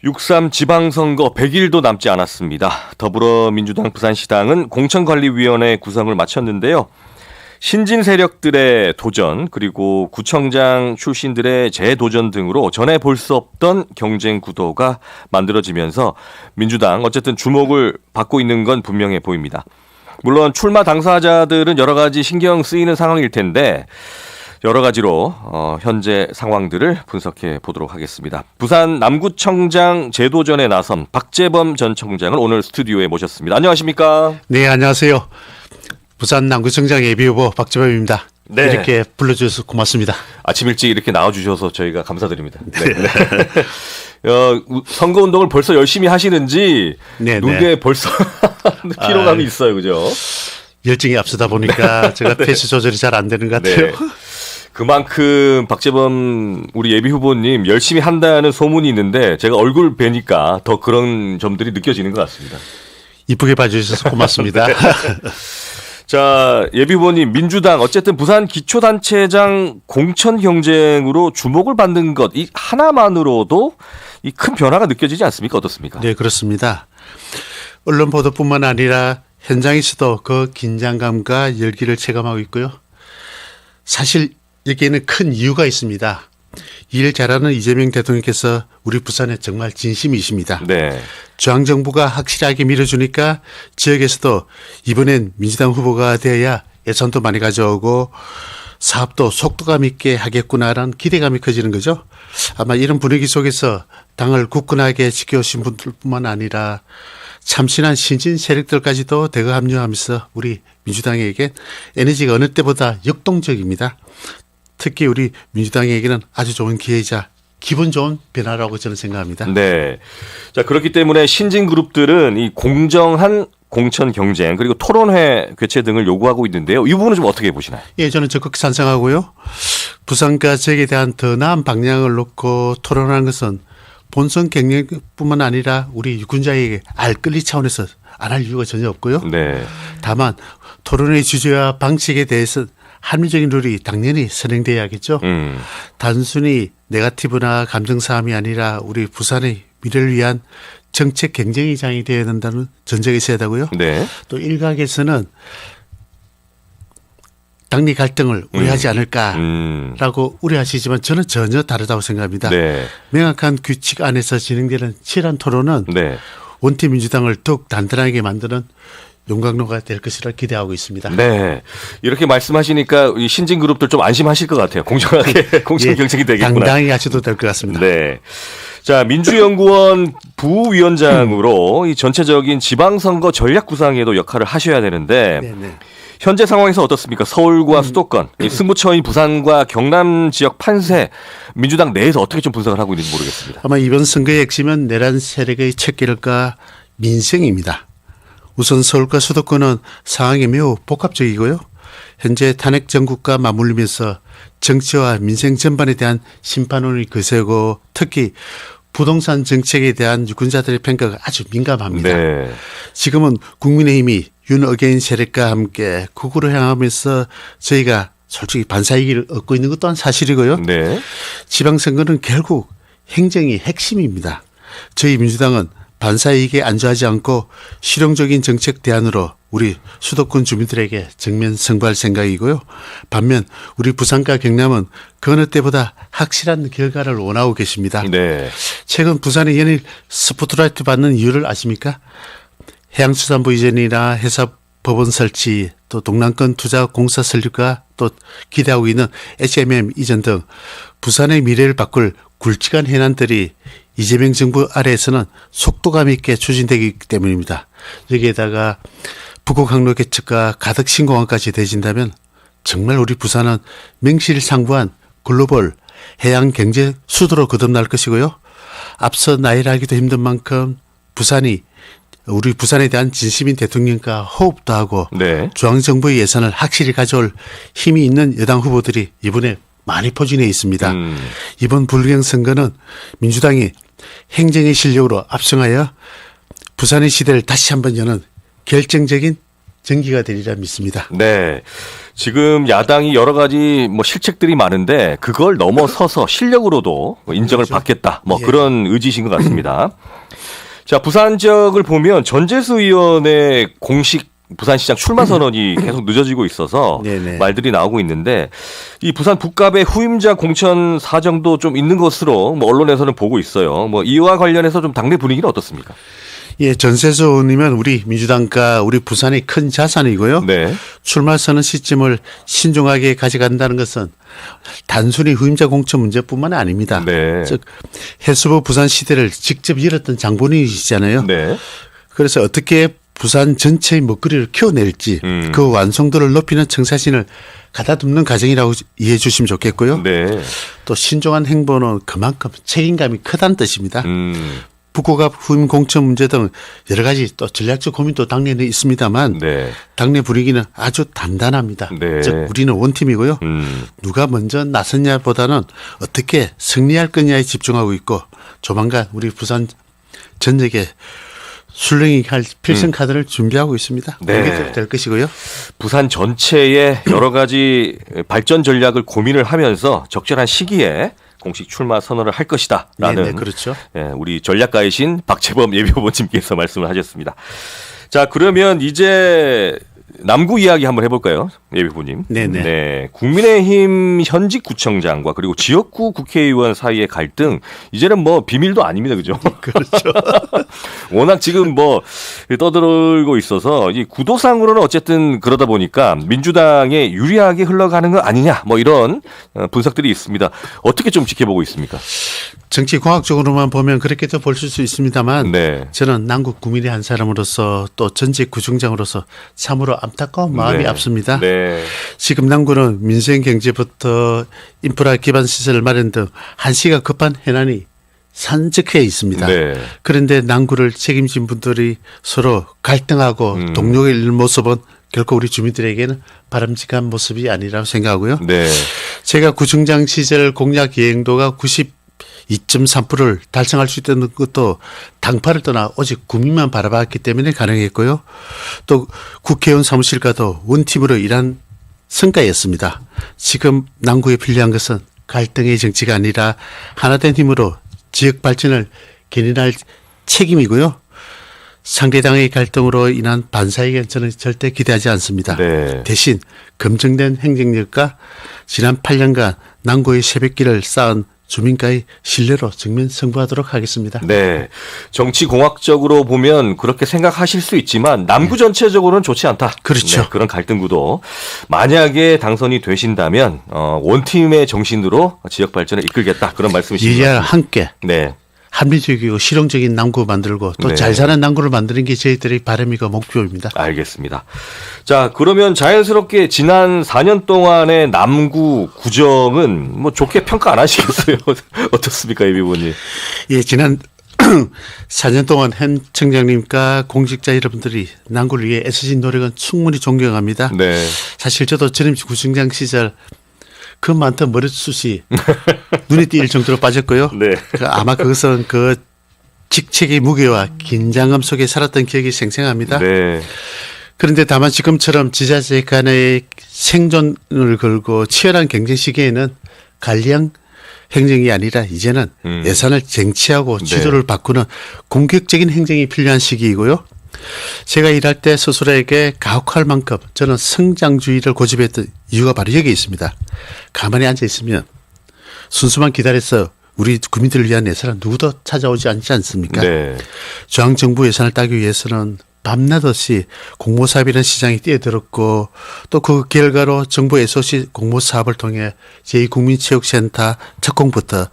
6.3 지방선거 100일도 남지 않았습니다. 더불어민주당 부산시당은 공천관리위원회 구성을 마쳤는데요. 신진 세력들의 도전 그리고 구청장 출신들의 재도전 등으로 전에 볼 수 없던 경쟁 구도가 만들어지면서 민주당 어쨌든 주목을 받고 있는 건 분명해 보입니다. 물론 출마 당사자들은 여러 가지 신경 쓰이는 상황일 텐데 여러 가지로 현재 상황들을 분석해 보도록 하겠습니다. 부산 남구청장 재도전에 나선 박재범 전 청장을 오늘 스튜디오에 모셨습니다. 안녕하십니까? 네, 안녕하세요. 부산 남구청장 예비후보 박재범입니다. 네. 이렇게 불러주셔서 고맙습니다. 아침 일찍 이렇게 나와주셔서 저희가 감사드립니다. 네. 선거운동을 벌써 열심히 하시는지 눈에 벌써 피로감이 있어요. 그죠? 열정이 앞서다 보니까 제가 페이스 조절이 잘 안 되는 것 같아요. 네. 그만큼 박재범 우리 예비후보님 열심히 한다는 소문이 있는데 제가 얼굴 뵈니까 더 그런 점들이 느껴지는 것 같습니다. 이쁘게 봐주셔서 고맙습니다. 네. 자, 예비후보님 민주당 어쨌든 부산 기초단체장 공천 경쟁으로 주목을 받는 것 이 하나만으로도 이 큰 변화가 느껴지지 않습니까? 어떻습니까? 네, 그렇습니다. 언론 보도뿐만 아니라 현장에서도 그 긴장감과 열기를 체감하고 있고요. 사실 여기에는 큰 이유가 있습니다. 일 잘하는 이재명 대통령께서 우리 부산에 정말 진심이십니다. 네. 중앙정부가 확실하게 밀어주니까 지역에서도 이번엔 민주당 후보가 되어야 예산도 많이 가져오고 사업도 속도감 있게 하겠구나라는 기대감이 커지는 거죠. 아마 이런 분위기 속에서 당을 굳건하게 지켜오신 분들뿐만 아니라 참신한 신진 세력들까지도 대거 합류하면서 우리 민주당에게 에너지가 어느 때보다 역동적입니다. 특히 우리 민주당에게는 아주 좋은 기회이자 기분 좋은 변화라고 저는 생각합니다. 네. 자, 그렇기 때문에 신진 그룹들은 이 공정한 공천 경쟁 그리고 토론회 개최 등을 요구하고 있는데요. 이 부분은 좀 어떻게 보시나요? 예, 저는 적극 찬성하고요. 부산과 지역에 대한 더 나은 방향을 놓고 토론하는 것은 본선 경쟁뿐만 아니라 우리 유권자에게 알 권리 차원에서 안 할 이유가 전혀 없고요. 네. 다만 토론의 주제와 방식에 대해서 합리적인 룰이 당연히 선행돼야겠죠. 단순히 네거티브나 감정싸움이 아니라 우리 부산의 미래를 위한 정책 경쟁의 장이 되어야 된다는 전제가 있어야 되고요. 네. 또 일각에서는 당리 갈등을 우려하지 않을까라고 우려하시지만 저는 전혀 다르다고 생각합니다. 네. 명확한 규칙 안에서 진행되는 치열한 토론은 네. 원팀 민주당을 더욱 단단하게 만드는 용광로가 될 것이라 기대하고 있습니다. 네. 이렇게 말씀하시니까 이 신진 그룹들 좀 안심하실 것 같아요. 공정하게 공천 경쟁이 되겠구나. 당당히 하셔도 될 것 같습니다. 네. 자, 민주연구원 부위원장으로 이 전체적인 지방선거 전략 구상에도 역할을 하셔야 되는데 네네. 현재 상황에서 어떻습니까? 서울과 수도권, 승부처인 부산과 경남 지역 판세, 민주당 내에서 어떻게 좀 분석을 하고 있는지 모르겠습니다. 아마 이번 선거의 핵심은 내란 세력의 척결과 민생입니다. 우선 서울과 수도권은 상황이 매우 복합적이고요. 현재 탄핵 정국과 맞물리면서 정치와 민생 전반에 대한 심판론이 거세고 특히 부동산 정책에 대한 유권자들의 평가가 아주 민감합니다. 네. 지금은 국민의힘이 윤 어게인 세력과 함께 극으로 향하면서 저희가 솔직히 반사이기를 얻고 있는 것 또한 사실이고요. 네. 지방선거는 결국 행정이 핵심입니다. 저희 민주당은 반사이익에 안주하지 않고 실용적인 정책 대안으로 우리 수도권 주민들에게 정면 승부할 생각이고요. 반면 우리 부산과 경남은 그 어느 때보다 확실한 결과를 원하고 계십니다. 네. 최근 부산의 연일 스포트라이트 받는 이유를 아십니까? 해양수산부 이전이나 해사법원 설치 또 동남권 투자 공사 설립과 또 기대하고 있는 HMM 이전 등 부산의 미래를 바꿀 굵직한 해난들이 이재명 정부 아래에서는 속도감 있게 추진되기 때문입니다. 여기에다가 북극 항로 개척과 가덕 신공항까지 되진다면 정말 우리 부산은 명실상부한 글로벌 해양 경제 수도로 거듭날 것이고요. 앞서 나열하기도 힘든 만큼 우리 부산에 대한 진심인 대통령과 호흡도 하고 네. 중앙정부의 예산을 확실히 가져올 힘이 있는 여당 후보들이 이번에 많이 포진해 있습니다. 이번 불경 선거는 민주당이 행정의 실력으로 압승하여 부산의 시대를 다시 한번 여는 결정적인 전기가 되리라 믿습니다. 네. 지금 야당이 여러 가지 뭐 실책들이 많은데 그걸 넘어서서 실력으로도 인정을 그렇죠. 받겠다. 뭐 예. 그런 의지신 것 같습니다. 자, 부산 지역을 보면 전재수 의원의 공식 부산시장 출마 선언이 계속 늦어지고 있어서 네네. 말들이 나오고 있는데 이 부산 북갑의 후임자 공천 사정도 좀 있는 것으로 뭐 언론에서는 보고 있어요. 뭐 이와 관련해서 좀 당내 분위기는 어떻습니까? 예, 전세수 의원이면 우리 민주당과 우리 부산의 큰 자산이고요. 네. 출마 선언 시점을 신중하게 가져간다는 것은 단순히 후임자 공천 문제뿐만 아닙니다. 네. 즉 해수부 부산 시대를 직접 이뤘던 장본인이시잖아요. 네. 그래서 어떻게 부산 전체의 먹거리를 키워낼지 그 완성도를 높이는 청사진을 가다듬는 과정이라고 이해해 주시면 좋겠고요. 네. 또 신중한 행보는 그만큼 책임감이 크다는 뜻입니다. 음. 북구갑 후임 공천 문제 등 여러 가지 또 전략적 고민도 당내에 있습니다만 네. 당내 분위기는 아주 단단합니다. 네. 즉 우리는 원팀이고요. 누가 먼저 나섰냐보다는 어떻게 승리할 거냐에 집중하고 있고 조만간 우리 부산 전역에 술렁이 할 필승 카드를 준비하고 있습니다. 네. 공개적으로 될 것이고요. 부산 전체의 여러 가지 발전 전략을 고민을 하면서 적절한 시기에 공식 출마 선언을 할 것이다라는 네, 그렇죠. 예, 우리 전략가이신 박재범 예비후보님께서 말씀을 하셨습니다. 자, 그러면 이제 남구 이야기 한번 해볼까요, 예비후보님? 네네. 네, 국민의힘 현직 구청장과 그리고 지역구 국회의원 사이의 갈등 이제는 뭐 비밀도 아닙니다, 그죠? 그렇죠. 워낙 지금 뭐 떠들고 있어서 이 구도상으로는 어쨌든 그러다 보니까 민주당에 유리하게 흘러가는 거 아니냐, 뭐 이런 분석들이 있습니다. 어떻게 좀 지켜보고 있습니까? 정치공학적으로만 보면 그렇게도 볼 수 있습니다만 네. 저는 남구 구민의 한 사람으로서 또 전직 구청장으로서 참으로 안타까운 마음이 네. 앞섭니다. 네. 지금 남구는 민생 경제부터 인프라 기반 시설 마련 등 한시가 급한 해난이 산적해 있습니다. 네. 그런데 남구를 책임진 분들이 서로 갈등하고 동력을 잃는 모습은 결코 우리 주민들에게는 바람직한 모습이 아니라고 생각하고요. 네. 제가 구청장 시절 공약 이행도가 92.3%를 달성할 수 있다는 것도 당파를 떠나 오직 국민만 바라봤기 때문에 가능했고요. 또 국회의원 사무실과도 원팀으로 일한 성과였습니다. 지금 남구에 필요한 것은 갈등의 정치가 아니라 하나된 힘으로 지역 발전을 견인할 책임이고요. 상대당의 갈등으로 인한 반사에겐 저는 절대 기대하지 않습니다. 네. 대신 검증된 행정력과 지난 8년간 남구의 새벽길을 쌓은 주민과의 신뢰로 정면 승부하도록 하겠습니다. 네. 정치공학적으로 보면 그렇게 생각하실 수 있지만 남구 전체적으로는 좋지 않다. 그렇죠. 네, 그런 갈등구도 만약에 당선이 되신다면 원팀의 정신으로 지역 발전을 이끌겠다. 그런 말씀이십니다. 이와 함께 네. 합리적이고 실용적인 남구 만들고 또 네. 잘 사는 남구를 만드는 게 저희들의 바람이고 목표입니다. 알겠습니다. 자, 그러면 자연스럽게 지난 4년 동안의 남구 구정은 뭐 좋게 평가 안 하시겠어요? 어떻습니까, 예비원님? 예, 지난 4년 동안 현 청장님과 공직자 여러분들이 남구를 위해 애쓰신 노력은 충분히 존경합니다. 네. 사실 저도 전임 구청장 시절 그 많던 머리숱이 눈에 띌 정도로 빠졌고요. 네. 아마 그것은 그 직책의 무게와 긴장감 속에 살았던 기억이 생생합니다. 네. 그런데 다만 지금처럼 지자체 간의 생존을 걸고 치열한 경쟁 시기에는 관리형 행정이 아니라 이제는 예산을 쟁취하고 지도를 바꾸는 공격적인 행정이 필요한 시기이고요. 제가 일할 때 스스로에게 가혹할 만큼 저는 성장주의를 고집했던 이유가 바로 여기 있습니다. 가만히 앉아 있으면 순수만 기다려서 우리 국민들을 위한 예산은 누구도 찾아오지 않지 않습니까? 네. 중앙정부 예산을 따기 위해서는 밤낮 없이 공모사업이라는 시장이 뛰어들었고 또 그 결과로 정부 SOC 공모사업을 통해 제2국민체육센터 착공부터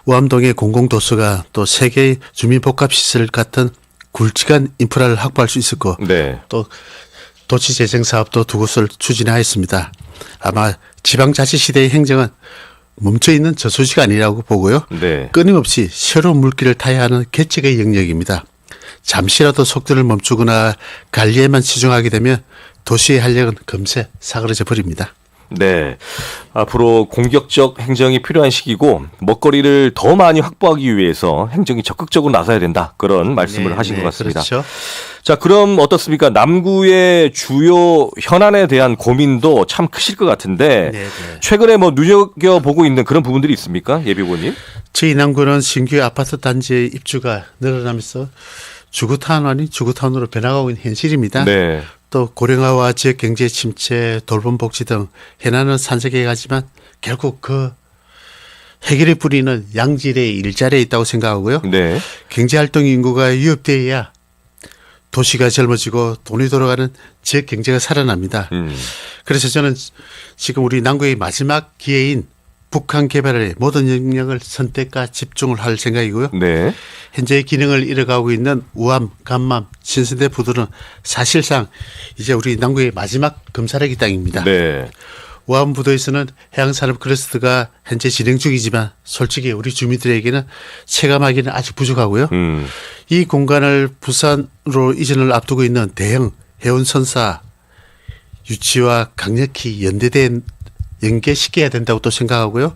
우암동의 공공도서관 또 세계의 주민복합시설 같은 굵직한 인프라를 확보할 수 있었고 네. 또 도시재생 사업도 두 곳을 추진하였습니다. 아마 지방자치시대의 행정은 멈춰있는 저수지가 아니라고 보고요. 네. 끊임없이 새로운 물길을 타야 하는 개척의 영역입니다. 잠시라도 속도를 멈추거나 관리에만 치중하게 되면 도시의 활력은 금세 사그러져 버립니다. 네. 앞으로 공격적 행정이 필요한 시기고 먹거리를 더 많이 확보하기 위해서 행정이 적극적으로 나서야 된다. 그런 말씀을 하신 것 같습니다. 그렇죠. 자, 그럼 어떻습니까? 남구의 주요 현안에 대한 고민도 참 크실 것 같은데 네. 최근에 뭐 눈여겨보고 있는 그런 부분들이 있습니까? 예비 후보님? 저희 남구는 신규 아파트 단지의 입주가 늘어나면서 주거타운 아닌 주거타운으로 변화하고 있는 현실입니다. 네. 또 고령화와 지역 경제 침체, 돌봄 복지 등 현안은 산적해 가지만 결국 그 해결의 뿌리는 양질의 일자리에 있다고 생각하고요. 네. 경제활동 인구가 유입돼야 도시가 젊어지고 돈이 돌아가는 지역 경제가 살아납니다. 그래서 저는 지금 우리 남구의 마지막 기회인 북한 개발에 모든 영역을 선택과 집중을 할 생각이고요. 네. 현재의 기능을 잃어가고 있는 우암, 간암, 신선대 부두는 사실상 이제 우리 남구의 마지막 금사라기 땅입니다. 네. 우암 부두에서는 해양산업 클러스터가 현재 진행 중이지만 솔직히 우리 주민들에게는 체감하기는 아직 부족하고요. 이 공간을 부산으로 이전을 앞두고 있는 대형 해운선사 유치와 강력히 연계시켜야 된다고 또 생각하고요.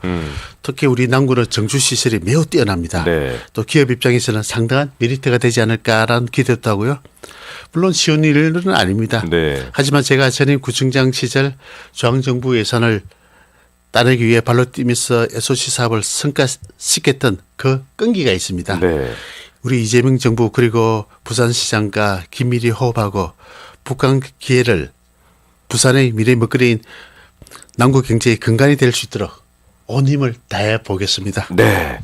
특히 우리 남구는 정주시설이 매우 뛰어납니다. 네. 또 기업 입장에서는 상당한 메리트가 되지 않을까라는 기대도 하고요. 물론 쉬운 일은 아닙니다. 네. 하지만 제가 전임 구청장 시절 중앙정부 예산을 따내기 위해 발로 뛰면서 SOC 사업을 성과시켰던 그 끈기가 있습니다. 네. 우리 이재명 정부 그리고 부산시장과 긴밀히 호흡하고 북한 기회를 부산의 미래 먹거리인 남구 경제의 근간이 될 수 있도록 온 힘을 다해 보겠습니다. 네.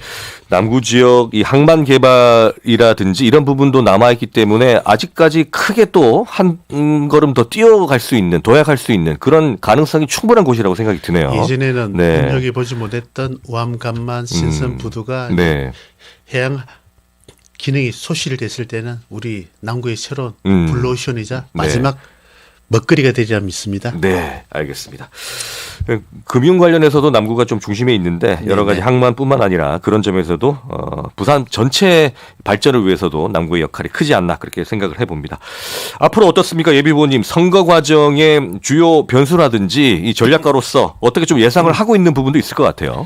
남구 지역 이 항만 개발이라든지 이런 부분도 남아있기 때문에 아직까지 크게 또 한 걸음 더 뛰어갈 수 있는, 도약할 수 있는 그런 가능성이 충분한 곳이라고 생각이 드네요. 예전에는 네. 눈여겨보지 못했던 우암, 간만, 신선 부두가 네. 해양 기능이 소실됐을 때는 우리 남구의 새로운 블루오션이자 마지막 먹거리가 되리라 믿습니다. 네, 알겠습니다. 금융 관련해서도 남구가 좀 중심에 있는데 여러 가지 항만뿐만 아니라 그런 점에서도 부산 전체 발전을 위해서도 남구의 역할이 크지 않나 그렇게 생각을 해봅니다. 앞으로 어떻습니까, 예비 후보님? 선거 과정의 주요 변수라든지 이 전략가로서 어떻게 좀 예상을 하고 있는 부분도 있을 것 같아요.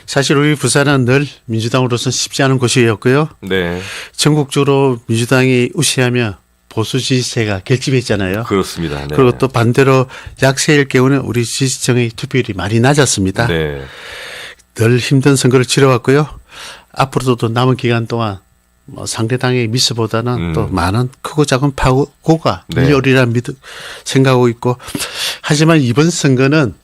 사실 우리 부산은 늘 민주당으로서는 쉽지 않은 곳이었고요. 네, 전국적으로 민주당이 우세하며 보수 지지세가 결집했잖아요. 그렇습니다. 네. 그리고 또 반대로 약세일 경우는 우리 지지층의 투표율이 많이 낮았습니다. 네. 늘 힘든 선거를 치러왔고요. 앞으로도 또 남은 기간 동안 뭐 상대당의 미스보다는 또 많은 크고 작은 파고가 네. 밀려오리라 생각하고 있고, 하지만 이번 선거는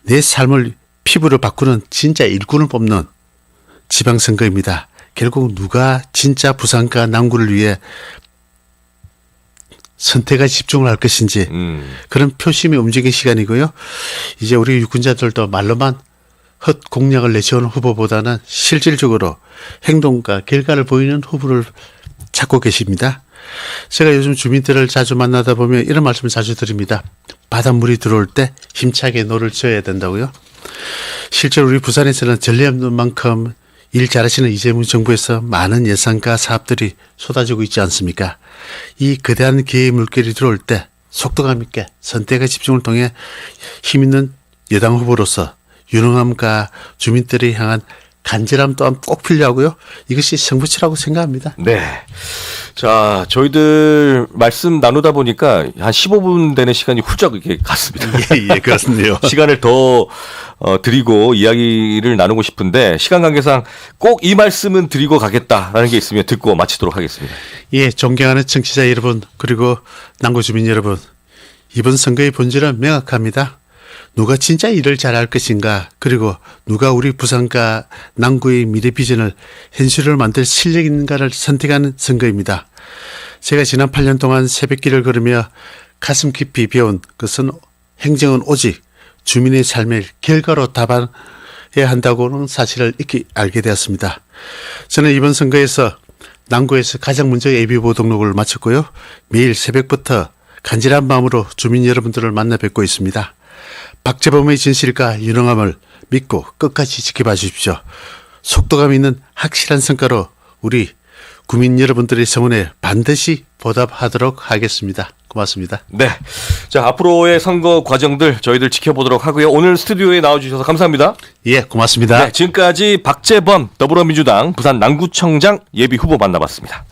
내 삶을 피부를 바꾸는 진짜 일꾼을 뽑는 지방선거입니다. 결국 누가 진짜 부산과 남구를 위해 선택에 집중을 할 것인지 그런 표심이 움직인 시간이고요. 이제 우리 유권자들도 말로만 헛 공약을 내세우는 후보보다는 실질적으로 행동과 결과를 보이는 후보를 찾고 계십니다. 제가 요즘 주민들을 자주 만나다 보면 이런 말씀을 자주 드립니다. 바닷물이 들어올 때 힘차게 노를 져야 된다고요. 실제로 우리 부산에서는 전례 없는 만큼 일 잘하시는 이재명 정부에서 많은 예산과 사업들이 쏟아지고 있지 않습니까? 이 거대한 기회의 물결이 들어올 때 속도감 있게 선택과 집중을 통해 힘있는 여당 후보로서 유능함과 주민들을 향한 간절함 또한 꼭 필요하고요. 이것이 승부치라고 생각합니다. 네. 자, 저희들 말씀 나누다 보니까 한 15분 되는 시간이 훌쩍 이렇게 갔습니다. 예, 그렇습니다. 시간을 더 드리고 이야기를 나누고 싶은데 시간 관계상 꼭 이 말씀은 드리고 가겠다라는 게 있으면 듣고 마치도록 하겠습니다. 예, 존경하는 청취자 여러분, 그리고 남구 주민 여러분, 이번 선거의 본질은 명확합니다. 누가 진짜 일을 잘할 것인가, 그리고 누가 우리 부산과 남구의 미래 비전을 현실을 만들 실력 있는가를 선택하는 선거입니다. 제가 지난 8년 동안 새벽길을 걸으며 가슴 깊이 배운 것은 행정은 오직 주민의 삶의 결과로 답안해야 한다고는 사실을 익히 알게 되었습니다. 저는 이번 선거에서 남구에서 가장 먼저 예비후보 등록을 마쳤고요. 매일 새벽부터 간절한 마음으로 주민 여러분들을 만나 뵙고 있습니다. 박재범의 진실과 유능함을 믿고 끝까지 지켜봐 주십시오. 속도감 있는 확실한 성과로 우리 국민 여러분들의 성원에 반드시 보답하도록 하겠습니다. 고맙습니다. 네. 자, 앞으로의 선거 과정들 저희들 지켜보도록 하고요. 오늘 스튜디오에 나와주셔서 감사합니다. 예, 고맙습니다. 네, 지금까지 박재범 더불어민주당 부산 남구청장 예비 후보 만나봤습니다.